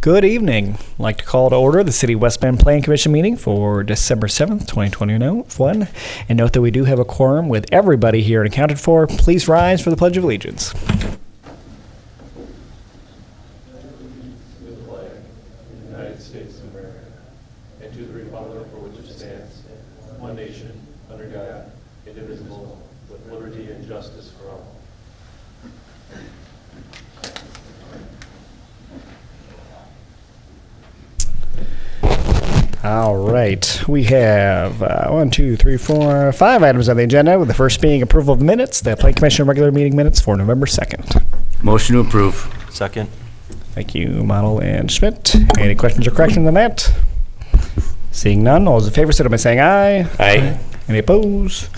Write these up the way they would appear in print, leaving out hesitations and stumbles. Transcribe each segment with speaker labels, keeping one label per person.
Speaker 1: Good evening. I'd like to call to order the City of West Bend Planning Commission meeting for December 7th, 2021. And note that we do have a quorum with everybody here and accounted for. Please rise for the Pledge of Allegiance.
Speaker 2: United States of America, and to the republic for which it stands, one nation, under God, indivisible, with liberty and justice for all.
Speaker 1: All right. We have 5 items on the agenda, with the first being approval of minutes, the Planning Commission regular meeting minutes for November 2nd.
Speaker 3: Motion to approve.
Speaker 4: Second.
Speaker 1: Thank you, Model and Schmidt. Any questions or corrections on that? Seeing none, all those in favor, signify by saying aye.
Speaker 4: Aye.
Speaker 1: Any opposed?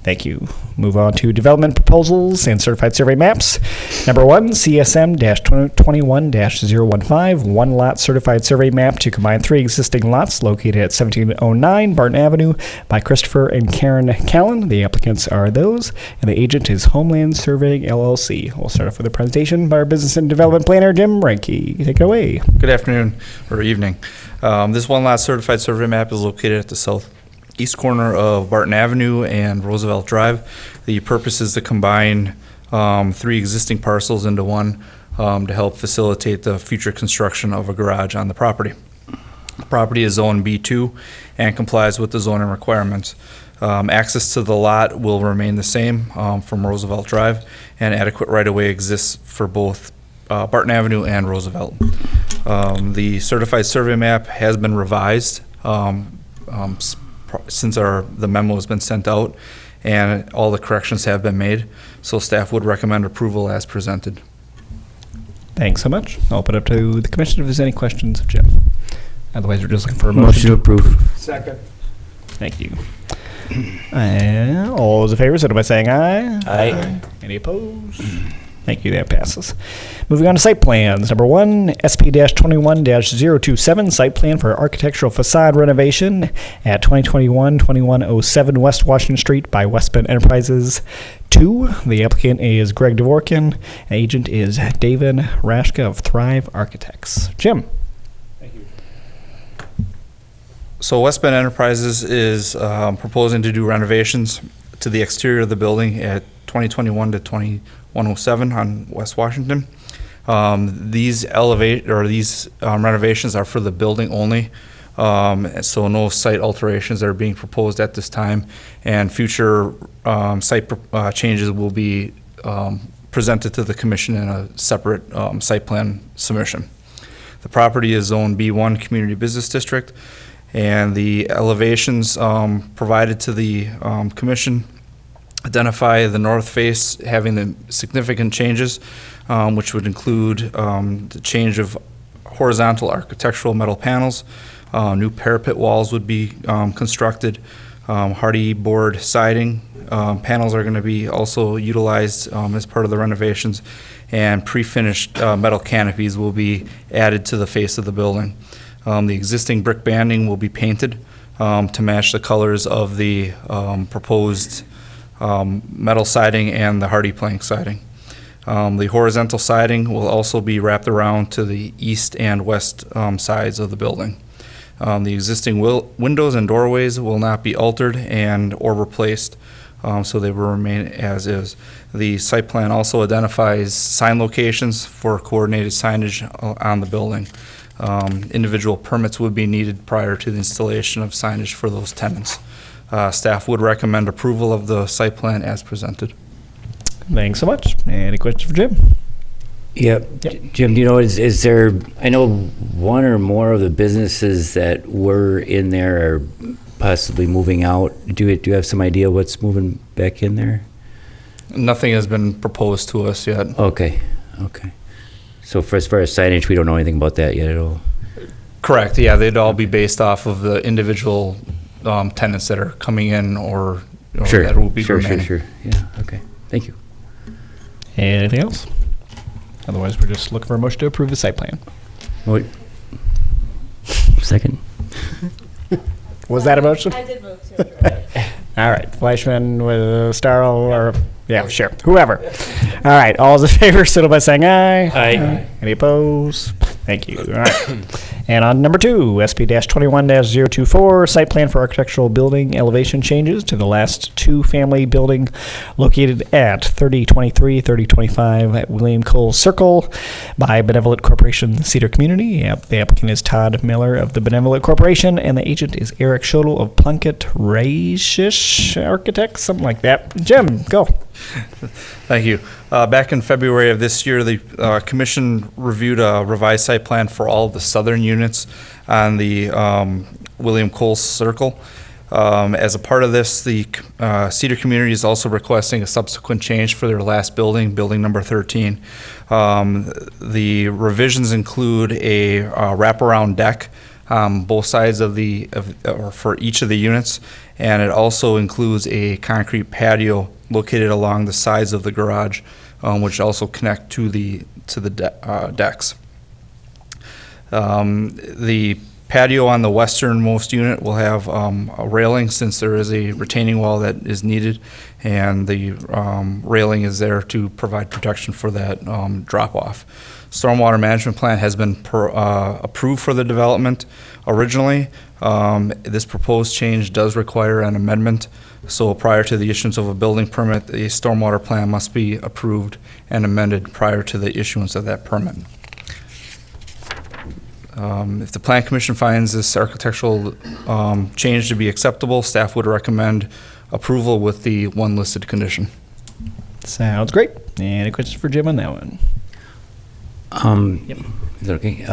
Speaker 1: Thank you. Move on to development proposals and certified survey maps. Number 1, CSM-21-015, one lot certified survey map to combine 3 existing lots located at 1709 Barton Avenue by Christopher and Karen Callan. The applicants are those, and the agent is Homeland Surveying LLC. We'll start off with a presentation by our business and development planner, Jim Reinke. Take it away.
Speaker 5: Good afternoon or evening. This one lot certified survey map is located at the southeast corner of Barton Avenue and Roosevelt Drive. The purpose is to combine 3 existing parcels into one to help facilitate the future construction of a garage on the property. The property is Zone B2 and complies with the zoning requirements. Access to the lot will remain the same from Roosevelt Drive, and adequate right-of-way exists for both Barton Avenue and Roosevelt. The certified survey map has been revised since the memo has been sent out, and all the corrections have been made, so staff would recommend approval as presented.
Speaker 1: Thanks so much. I'll open it up to the commission if there's any questions of Jim. Otherwise, we're just looking for a
Speaker 3: Motion to approve.
Speaker 2: Second.
Speaker 1: Thank you. All those in favor, signify by saying aye.
Speaker 4: Aye.
Speaker 1: Any opposed? Thank you. That passes. Moving on to site plans. Number 1, SP-21-027, site plan for architectural facade renovation at 2021-2107 West Washington Street by West Bend Enterprises. 2, the applicant is Greg Dvorkin. Agent is David Rashka of Thrive Architects. Jim.
Speaker 5: So West Bend Enterprises is proposing to do renovations to the exterior of the building at 2021 to 2107 on West Washington. These renovations are for the building only, so no site alterations are being proposed at this time, and future site changes will be presented to the commission in a separate site plan submission. The property is Zone B1 Community Business District, and the elevations provided to the commission identify the north face having the significant changes, which would include the change of horizontal architectural metal panels. New parapet walls would be constructed. Hardy board siding panels are going to be also utilized as part of the renovations, and pre-finished metal canopies will be added to the face of the building. The existing brick banding will be painted to match the colors of the proposed metal siding and the hardy plank siding. The horizontal siding will also be wrapped around to the east and west sides of the building. The existing windows and doorways will not be altered or replaced, so they will remain as is. The site plan also identifies sign locations for coordinated signage on the building. Individual permits would be needed prior to the installation of signage for those tenants. Staff would recommend approval of the site plan as presented.
Speaker 1: Thanks so much. Any questions for Jim?
Speaker 3: Yep. Jim, do you know, is there, I know one or more of the businesses that were in there are possibly moving out. Do you have some idea what's moving back in there?
Speaker 5: Nothing has been proposed to us yet.
Speaker 3: Okay. So for as far as signage, we don't know anything about that yet at all?
Speaker 5: Correct, yeah, they'd all be based off of the individual tenants that are coming in or
Speaker 3: Sure.
Speaker 5: that will be remaining.
Speaker 3: Sure. Yeah, okay. Thank you.
Speaker 1: Anything else? Otherwise, we're just looking for a motion to approve the site plan.
Speaker 3: Second.
Speaker 1: Was that a motion?
Speaker 6: I did move to approve.
Speaker 1: All right. Fleischman with Starl, or yeah, sure. Whoever. All right. All those in favor, signal by saying aye.
Speaker 4: Aye.
Speaker 1: Any opposed? Thank you. All right. And on number 2, SP-21-024, site plan for architectural building elevation changes to the last two-family building located at 3023, 3025 at William Cole Circle by Benevolent Corporation Cedar Community. The applicant is Todd Miller of the Benevolent Corporation, and the agent is Eric Schodel of Plunkett Raishish Architects, something like that. Jim, go.
Speaker 5: Thank you. Back in February of this year, the commission reviewed a revised site plan for all of the southern units on the William Cole Circle. As a part of this, the Cedar Community is also requesting a subsequent change for their last building, building number 13. The revisions include a wraparound deck both sides of or for each of the units, and it also includes a concrete patio located along the sides of the garage, which also connect to the decks. The patio on the westernmost unit will have a railing, since there is a retaining wall that is needed, and the railing is there to provide protection for that drop-off. Stormwater management plan has been approved for the development originally. This proposed change does require an amendment, so prior to the issuance of a building permit, the stormwater plan must be approved and amended prior to the issuance of that permit. If the Plan Commission finds this architectural change to be acceptable, staff would recommend approval with the one listed condition.
Speaker 1: Sounds great. Any questions for Jim on that one?
Speaker 3: Is that okay?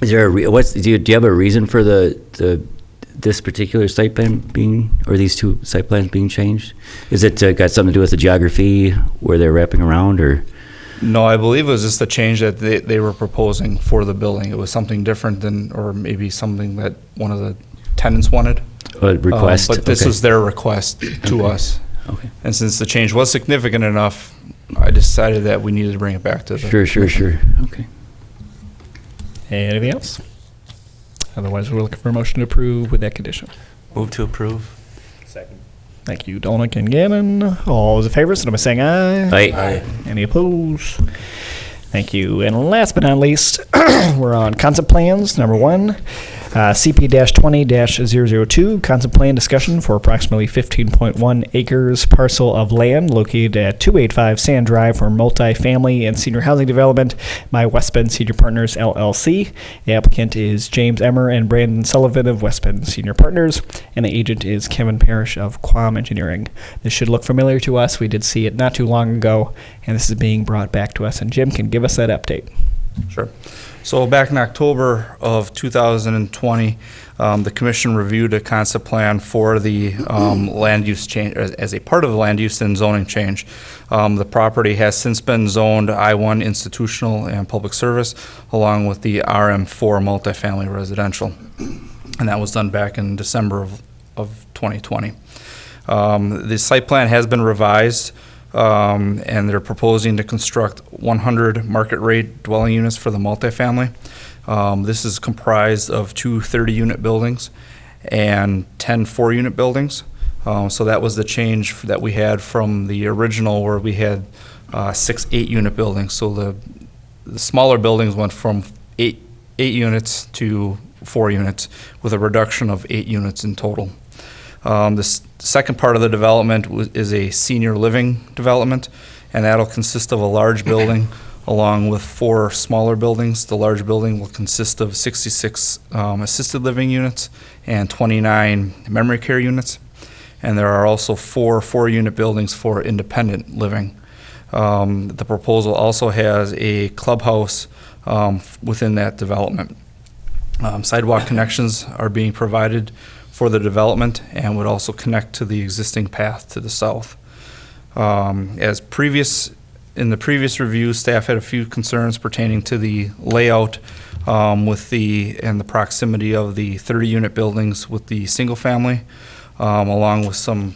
Speaker 3: Is there do you have a reason for this particular site plan being, or these two site plans being changed? Is it got something to do with the geography where they're wrapping around, or?
Speaker 5: No, I believe it was just a change that they were proposing for the building. It was something different than, or maybe something that one of the tenants wanted.
Speaker 3: A request?
Speaker 5: But this
Speaker 3: Okay.
Speaker 5: was their request to us.
Speaker 3: Okay.
Speaker 5: And since the change was significant enough, I decided that we needed to bring it back to the.
Speaker 3: Sure. Okay.
Speaker 1: Anything else? Otherwise, we're looking for a motion to approve with that condition.
Speaker 4: Move to approve.
Speaker 2: Second.
Speaker 1: Thank you, Dolnick and Gannon. All those in favor, signify by saying aye.
Speaker 3: Aye.
Speaker 1: Any opposed? Thank you. And last but not least, we're on concept plans. Number 1, CP-20-002, concept plan discussion for approximately 15.1 acres parcel of land located at 285 Sand Drive for multi-family and senior housing development by West Bend Senior Partners, LLC. The applicant is James Emmer and Brandon Sullivan of West Bend Senior Partners, and the agent is Kevin Parrish of Quam Engineering. This should look familiar to us. We did see it not too long ago, and this is being brought back to us, and Jim can give us that update.
Speaker 5: Sure. So back in October of 2020, the commission reviewed a concept plan for the land use change, as a part of the land use and zoning change. The property has since been zoned I-1 institutional and public service, along with the RM4 multifamily residential. And that was done back in December of 2020. The site plan has been revised, and they're proposing to construct 100 market rate dwelling units for the multifamily. This is comprised of 2 30-unit buildings and 10 4-unit buildings. So that was the change that we had from the original, where we had 6 8-unit buildings. So the smaller buildings went from 8 units to 4 units, with a reduction of 8 units in total. The second part of the development is a senior living development, and that'll consist of a large building along with 4 smaller buildings. The large building will consist of 66 assisted living units and 29 memory care units, and there are also 4 4-unit buildings for independent living. The proposal also has a clubhouse within that development. Sidewalk connections are being provided for the development and would also connect to the existing path to the south. In the previous review, staff had a few concerns pertaining to the layout and the proximity of the 30-unit buildings with the single family, along with some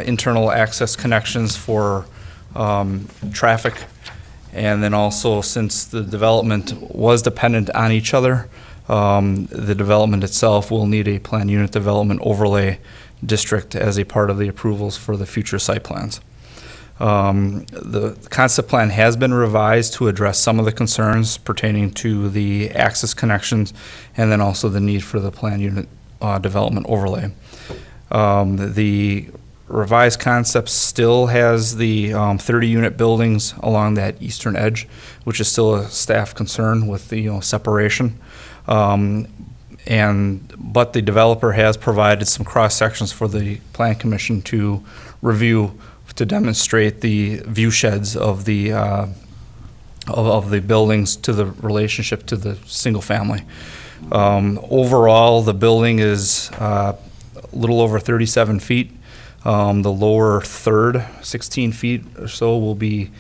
Speaker 5: internal access connections for traffic. And then also, since the development was dependent on each other, the development itself will need a planned unit development overlay district as a part of the approvals for the future site plans. The concept plan has been revised to address some of the concerns pertaining to the access connections and then also the need for the plan unit development overlay. The revised concept still has the 30-unit buildings along that eastern edge, which is still a staff concern with the separation. But the developer has provided some cross sections for the Plan Commission to review to demonstrate the view sheds of the buildings to the relationship to the single family. Overall, the building is a little over 37 feet. The lower third, 16 feet or so, will be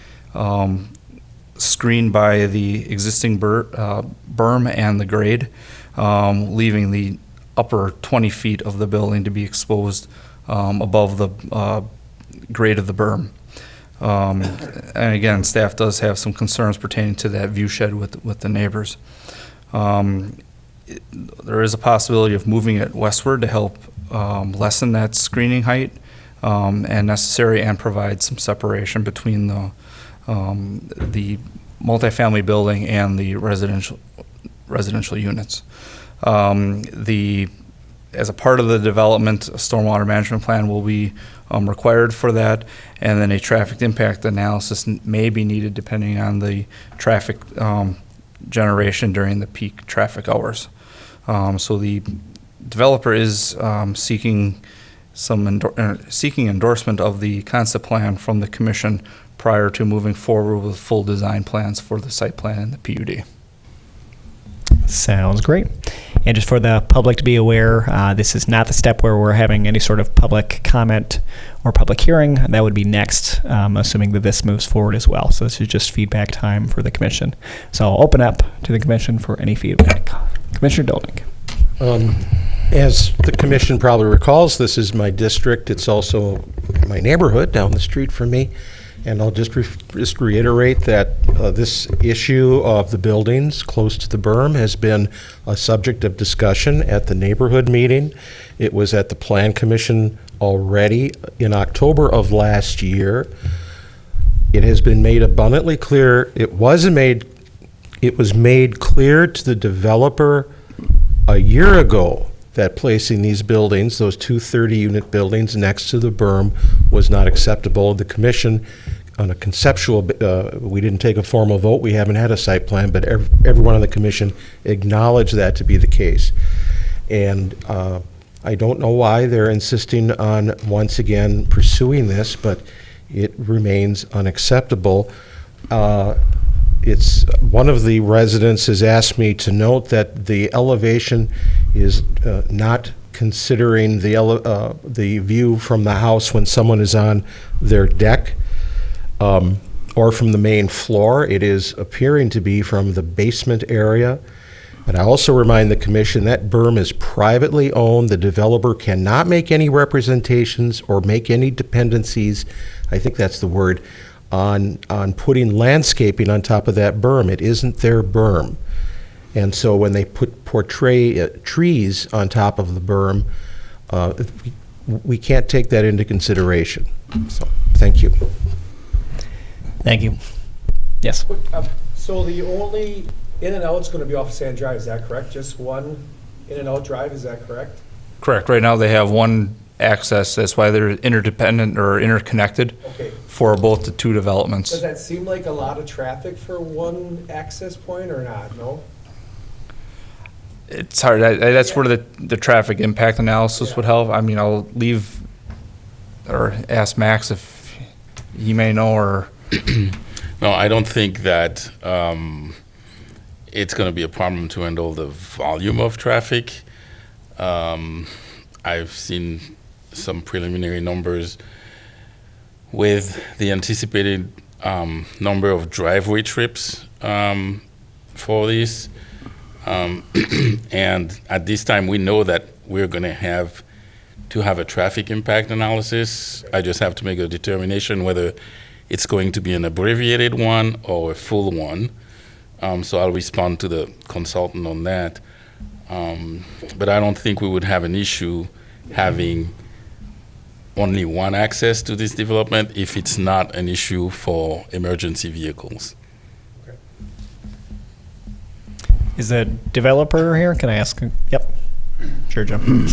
Speaker 5: screened by the existing berm and the grade, leaving the upper 20 feet of the building to be exposed above the grade of the berm. And again, staff does have some concerns pertaining to that view shed with the neighbors. There is a possibility of moving it westward to help lessen that screening height and necessary and provide some separation between the multifamily building and the residential units. As a part of the development, a stormwater management plan will be required for that, and then a traffic impact analysis may be needed depending on the traffic generation during the peak traffic hours. So the developer is seeking endorsement of the concept plan from the commission prior to moving forward with full design plans for the site plan and the PUD.
Speaker 1: Sounds great. And just for the public to be aware, this is not the step where we're having any sort of public comment or public hearing. That would be next, assuming that this moves forward as well. So this is just feedback time for the commission. So I'll open up to the commission for any feedback. Commissioner Dolnick.
Speaker 4: As the commission probably recalls, this is my district. It's also my neighborhood down the street from me. And I'll just reiterate that this issue of the buildings close to the berm has been a subject of discussion at the neighborhood meeting. It was at the Plan Commission already in October of last year. It has been made abundantly clear. It was made clear to the developer a year ago that placing these buildings, those two 30-unit buildings next to the berm, was not acceptable. The commission, on a conceptual, we didn't take a formal vote, we haven't had a site plan, but everyone on the commission acknowledged that to be the case. And I don't know why they're insisting on, once again, pursuing this, but it remains unacceptable. It's one of the residents has asked me to note that the elevation is not considering the view from the house when someone is on their deck or from the main floor. It is appearing to be from the basement area. And I also remind the commission that berm is privately owned. The developer cannot make any representations or make any dependencies, I think that's the word, on putting landscaping on top of that berm. It isn't their berm. And so when they portray trees on top of the berm, we can't take that into consideration. So, thank you.
Speaker 1: Thank you. Yes.
Speaker 6: So the only in and out is going to be off Sand Drive, is that correct? Just one in and out drive, is that correct?
Speaker 5: Correct. Right now they have one access. That's why they're interdependent or interconnected
Speaker 6: Okay.
Speaker 5: for both the two developments.
Speaker 6: Does that seem like a lot of traffic for one access point or not? No?
Speaker 5: It's hard. That's where the traffic impact analysis would help. I mean, I'll leave or ask Max if he may know or.
Speaker 7: No, I don't think that it's going to be a problem to handle the volume of traffic. I've seen some preliminary numbers with the anticipated number of driveway trips for this. And at this time, we know that we're going to have a traffic impact analysis. I just have to make a determination whether it's going to be an abbreviated one or a full one. So I'll respond to the consultant on that. But I don't think we would have an issue having only one access to this development if it's not an issue for emergency vehicles.
Speaker 1: Is the developer here? Can I ask? Yep. Sure, Jim.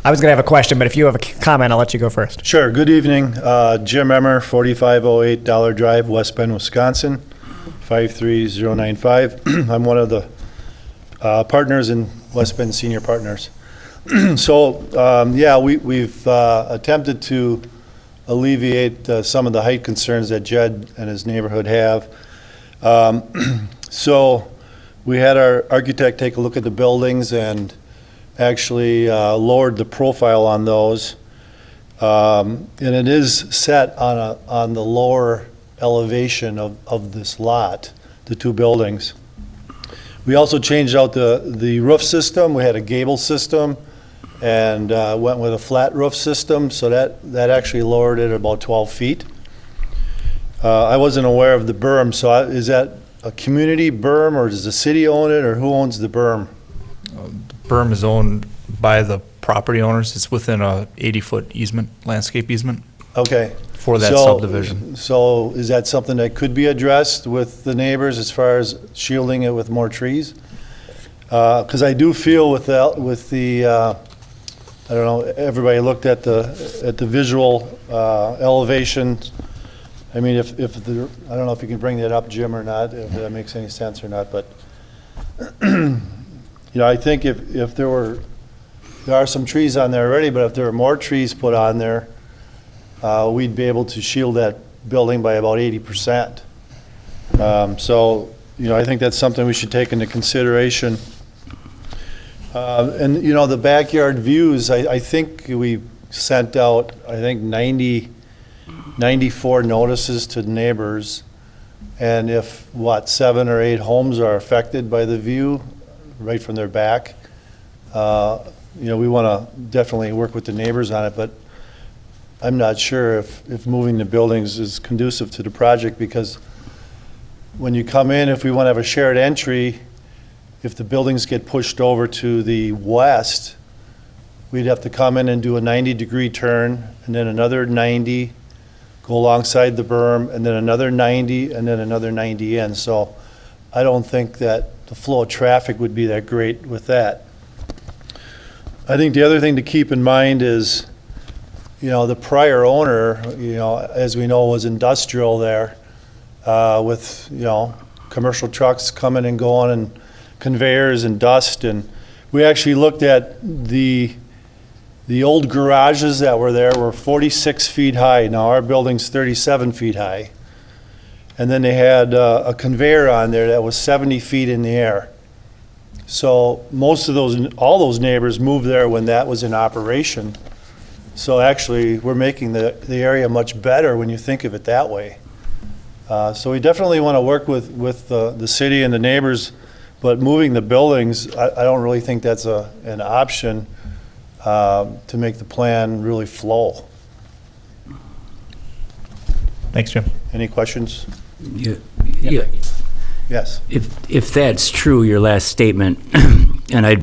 Speaker 1: I was going to have a question, but if you have a comment, I'll let you go first.
Speaker 8: Sure. Good evening. Jim Emmer, 4508 Dollar Drive, West Bend, Wisconsin, 53095. I'm one of the partners in West Bend Senior Partners. So, yeah, we've attempted to alleviate some of the height concerns that Jed and his neighborhood have. So we had our architect take a look at the buildings and actually lowered the profile on those. And it is set on the lower elevation of this lot, the two buildings. We also changed out the roof system. We had a gable system and went with a flat roof system, so that actually lowered it about 12 feet. I wasn't aware of the berm, so is that a community berm, or does the city own it, or who owns the berm?
Speaker 5: Berm is owned by the property owners. It's within a 80-foot easement, landscape easement
Speaker 8: Okay.
Speaker 5: for that
Speaker 8: So-
Speaker 5: subdivision.
Speaker 8: So is that something that could be addressed with the neighbors as far as shielding it with more trees? Because I do feel with the I don't know, everybody looked at the visual elevation. I mean, I don't know if you can bring that up, Jim, or not, if that makes any sense or not, but, I think if there are some trees on there already, but if there are more trees put on there, we'd be able to shield that building by about 80%. So, I think that's something we should take into consideration. And, the backyard views, I think we sent out, 94 notices to neighbors. And if, 7 or 8 homes are affected by the view right from their back, we want to definitely work with the neighbors on it, but I'm not sure if moving the buildings is conducive to the project, because when you come in, if we want to have a shared entry, if the buildings get pushed over to the west, we'd have to come in and do a 90-degree turn, and then another 90, go alongside the berm, and then another 90, and then another 90 in. So I don't think that the flow of traffic would be that great with that. I think the other thing to keep in mind is, the prior owner, as we know, was industrial there, with, commercial trucks coming and going and conveyors and dust. And we actually looked at the old garages that were there were 46 feet high. Now our building's 37 feet high. And then they had a conveyor on there that was 70 feet in the air. So all those neighbors moved there when that was in operation. So actually, we're making the area much better when you think of it that way. So we definitely want to work with the city and the neighbors, but moving the buildings, I don't really think that's an option to make the plan really flow.
Speaker 1: Thanks, Jim.
Speaker 8: Any questions?
Speaker 3: Yeah.
Speaker 8: Yes.
Speaker 3: If that's true, your last statement, and I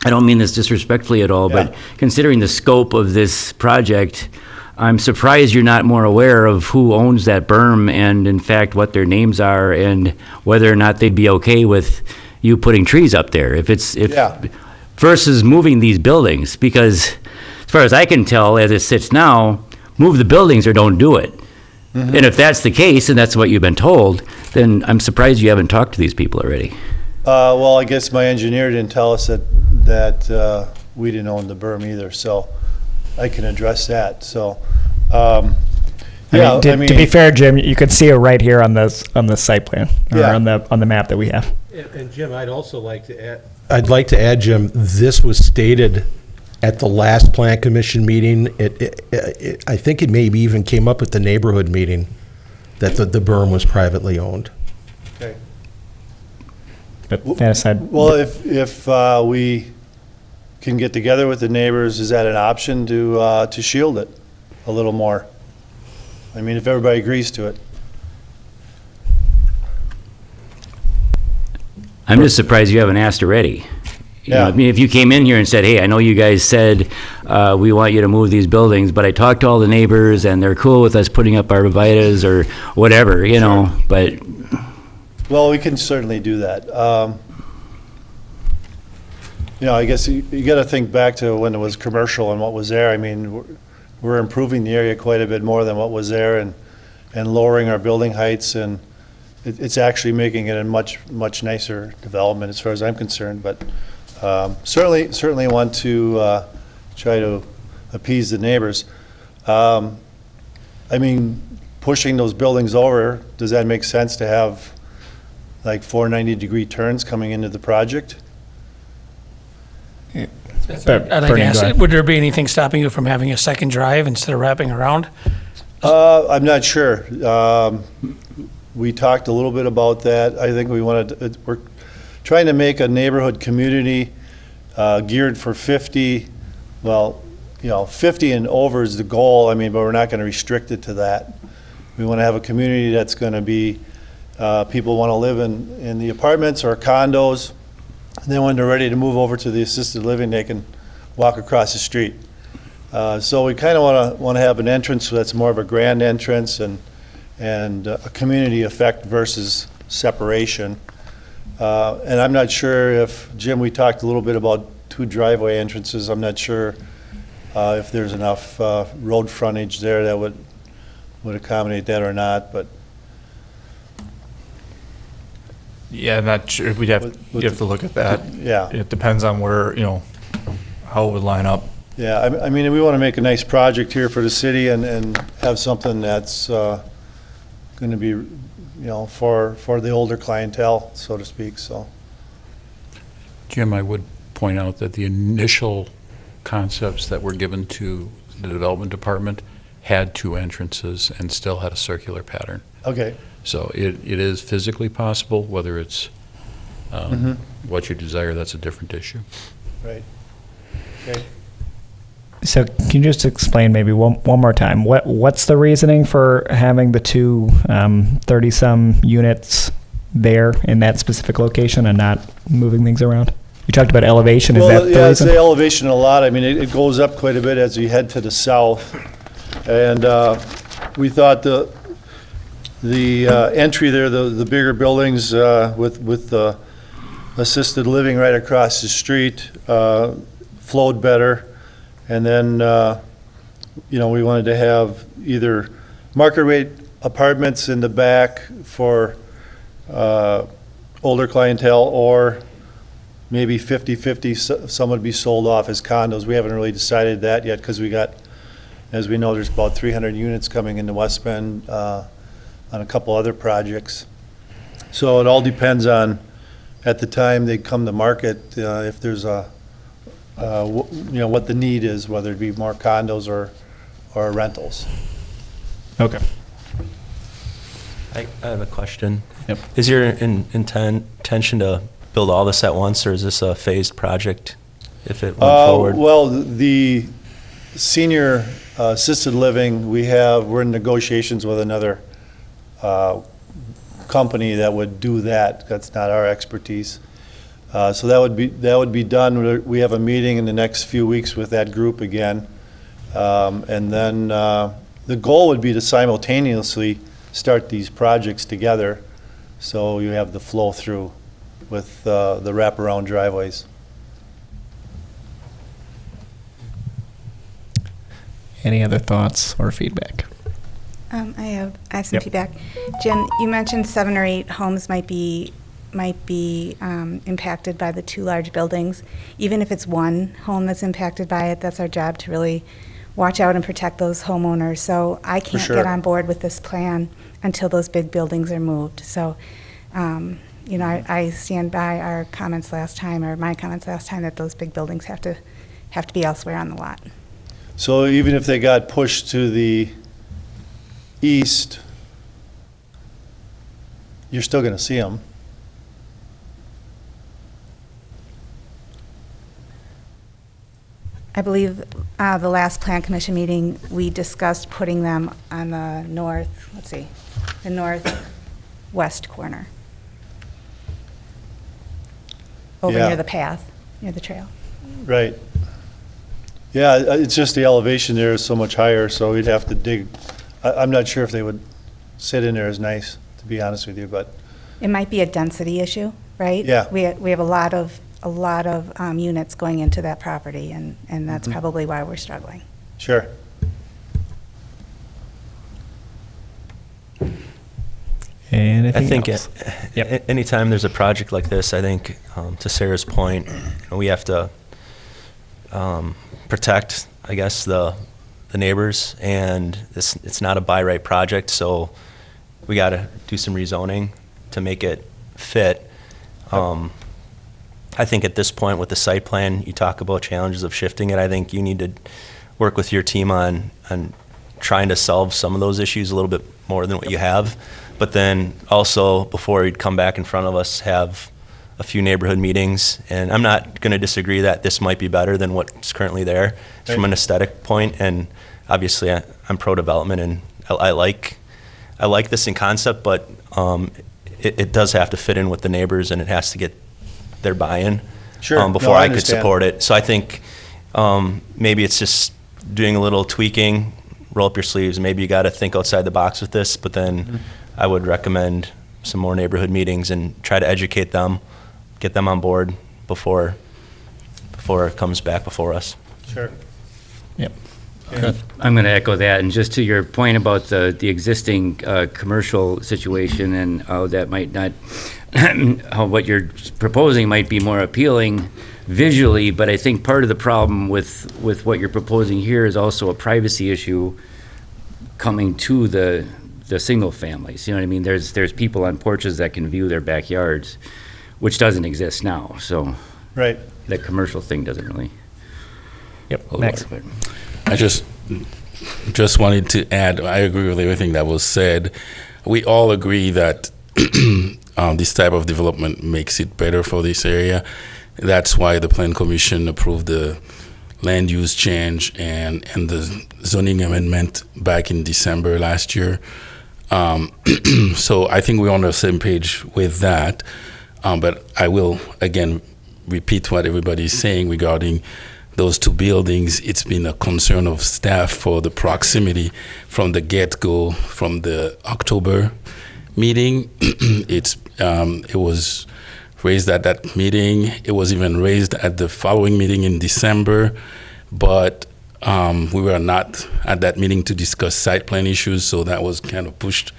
Speaker 3: don't mean this disrespectfully at all, but
Speaker 8: Yeah.
Speaker 3: considering the scope of this project, I'm surprised you're not more aware of who owns that berm and, in fact, what their names are and whether or not they'd be okay with you putting trees up there.
Speaker 8: Yeah.
Speaker 3: Versus moving these buildings, because as far as I can tell, as it sits now, move the buildings or don't do it.
Speaker 8: Mm-hmm.
Speaker 3: And if that's the case, and that's what you've been told, then I'm surprised you haven't talked to these people already.
Speaker 8: Well, I guess my engineer didn't tell us that we didn't own the berm either, so I can address that. So,
Speaker 1: To be fair, Jim, you could see it right here on the site plan, or
Speaker 8: Yeah.
Speaker 1: on the map that we have.
Speaker 4: And Jim, I'd like to add, Jim, this was stated at the last Plan Commission meeting. I think it maybe even came up at the neighborhood meeting that the berm was privately owned.
Speaker 8: Okay.
Speaker 1: But that aside,
Speaker 8: Well, if we can get together with the neighbors, is that an option to shield it a little more? I mean, if everybody agrees to it.
Speaker 3: I'm just surprised you haven't asked already. You know,
Speaker 8: Yeah.
Speaker 3: I mean, if you came in here and said, hey, I know you guys said, we want you to move these buildings, but I talked to all the neighbors and they're cool with us putting up arborvitaes or whatever, you know, but
Speaker 8: Well, we can certainly do that. I guess you got to think back to when it was commercial and what was there. I mean, we're improving the area quite a bit more than what was there and lowering our building heights, and it's actually making it a much, much nicer development as far as I'm concerned. But certainly want to try to appease the neighbors. I mean, pushing those buildings over, does that make sense to have like 490-degree turns coming into the project?
Speaker 9: I'd like to
Speaker 1: Bernie, go
Speaker 9: ask,
Speaker 1: ahead.
Speaker 9: would there be anything stopping you from having a second drive instead of wrapping around?
Speaker 8: I'm not sure. We talked a little bit about that. I think we're trying to make a neighborhood community geared for 50. Well, 50 and over is the goal. I mean, but we're not going to restrict it to that. We want to have a community that's going to be, people want to live in the apartments or condos. And then when they're ready to move over to the assisted living, they can walk across the street. So we kind of want to have an entrance that's more of a grand entrance and a community effect versus separation. And I'm not sure if, Jim, we talked a little bit about 2 driveway entrances. I'm not sure if there's enough road frontage there that would accommodate that or not, but
Speaker 5: Yeah, not sure. We'd have,
Speaker 8: With
Speaker 5: you'd have to look at that.
Speaker 8: yeah.
Speaker 5: It depends on where, how it would line up.
Speaker 8: Yeah, I mean, we want to make a nice project here for the city and have something that's going to be, for the older clientele, so to speak, so.
Speaker 10: Jim, I would point out that the initial concepts that were given to the development department had 2 entrances and still had a circular pattern.
Speaker 8: Okay,
Speaker 10: So it is physically possible, whether it's what you desire, that's a different issue.
Speaker 8: right. Okay.
Speaker 1: So can you just explain maybe one more time, what's the reasoning for having the 2 30-some units there in that specific location and not moving things around? You talked about elevation, is that the
Speaker 8: Well, yeah, it's
Speaker 1: reason?
Speaker 8: the elevation a lot. I mean, it goes up quite a bit as you head to the south. And we thought the entry there, the bigger buildings with the assisted living right across the street flowed better. And then, we wanted to have either market rate apartments in the back for older clientele, or maybe 50-50, some would be sold off as condos. We haven't really decided that yet, because we got, as we know, there's about 300 units coming into West Bend on a couple other projects. So it all depends on, at the time they come to market, if there's what the need is, whether it be more condos or rentals.
Speaker 1: Okay.
Speaker 11: I have a question.
Speaker 1: Yep.
Speaker 11: Is your intention to build all this at once, or is this a phased project if it went forward?
Speaker 8: Well, the senior assisted living, we're in negotiations with another company that would do that. That's not our expertise. So that would be done. We have a meeting in the next few weeks with that group again. And then the goal would be to simultaneously start these projects together, so you have the flow through with the wraparound driveways.
Speaker 1: Any other thoughts or feedback?
Speaker 12: I have some
Speaker 1: Yep.
Speaker 12: feedback. Jim, you mentioned 7 or 8 homes might be impacted by the 2 large buildings. Even if it's one home that's impacted by it, that's our job to really watch out and protect those homeowners. So I can't
Speaker 8: sure.
Speaker 12: get on board with this plan until those big buildings are moved. So, I stand by our comments last time, or my comments last time, that those big buildings have to be elsewhere on the lot.
Speaker 8: So even if they got pushed to the east, you're still going to see them.
Speaker 12: I believe the last Plan Commission meeting, we discussed putting them on the the northwest corner. Over
Speaker 8: Yeah.
Speaker 12: near the path. near the trail.
Speaker 8: Right. Yeah, it's just the elevation there is so much higher, so we'd have to dig. I'm not sure if they would sit in there as nice, to be honest with you, but,
Speaker 12: It might be a density issue, right?
Speaker 8: Yeah.
Speaker 12: We have a lot of units going into that property, and that's probably why we're struggling.
Speaker 8: sure.
Speaker 1: Anything
Speaker 11: I think
Speaker 1: else? Yep.
Speaker 11: anytime there's a project like this, I think, to Sarah's point, we have to protect, I guess, the neighbors, and it's not a by right project, so we got to do some rezoning to make it fit. I think at this point with the site plan, you talk about challenges of shifting it. I think you need to work with your team on trying to solve some of those issues a little bit more than what you have. But then also, before you'd come back in front of us, have a few neighborhood meetings. And I'm not going to disagree that this might be better than what's currently there from an aesthetic point. And obviously, I'm pro-development, and I like this in concept, but it does have to fit in with the neighbors, and it has to get their buy-in
Speaker 8: Sure.
Speaker 11: before
Speaker 8: No, I
Speaker 11: I could
Speaker 8: understand.
Speaker 11: support it. So I think maybe it's just doing a little tweaking, roll up your sleeves. Maybe you got to think outside the box with this, but then I would recommend some more neighborhood meetings and try to educate them, get them on board before it comes back before us.
Speaker 8: Sure.
Speaker 1: Yep.
Speaker 3: I'm going to echo that, and just to your point about the existing commercial situation and how that might not, how what you're proposing might be more appealing visually, but I think part of the problem with what you're proposing here is also a privacy issue coming to the single families. You know what I mean? There's people on porches that can view their backyards, which doesn't exist now. So
Speaker 8: Right.
Speaker 3: that commercial thing doesn't really.
Speaker 1: Yep. Max.
Speaker 3: But
Speaker 7: I just wanted to add, I agree with everything that was said. We all agree that this type of development makes it better for this area. That's why the Plan Commission approved the land use change and the zoning amendment back in December last year. So I think we're on the same page with that. But I will, again, repeat what everybody's saying regarding those two buildings. It's been a concern of staff for the proximity from the get-go, from the October meeting. It was raised at that meeting. It was even raised at the following meeting in December, but we were not at that meeting to discuss site plan issues, so that was kind of pushed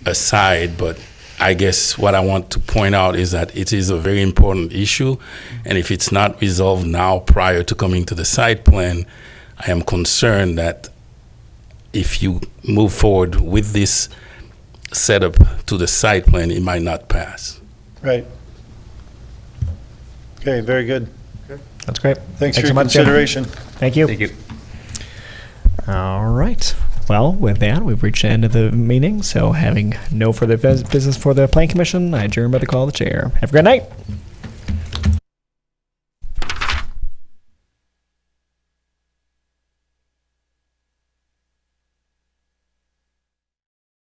Speaker 7: aside. But I guess what I want to point out is that it is a very important issue, and if it's not resolved now prior to coming to the site plan, I am concerned that if you move forward with this setup to the site plan, it might not pass.
Speaker 8: Right. Okay, very good.
Speaker 1: That's great.
Speaker 8: Thanks for
Speaker 1: so
Speaker 8: your
Speaker 1: much, Jim.
Speaker 8: consideration.
Speaker 1: Thank you.
Speaker 3: thank you.
Speaker 1: All right. Well, with that, we've reached the end of the meeting. So having no further business for the Plan Commission, I adjourn by the call of the chair. Have a great night.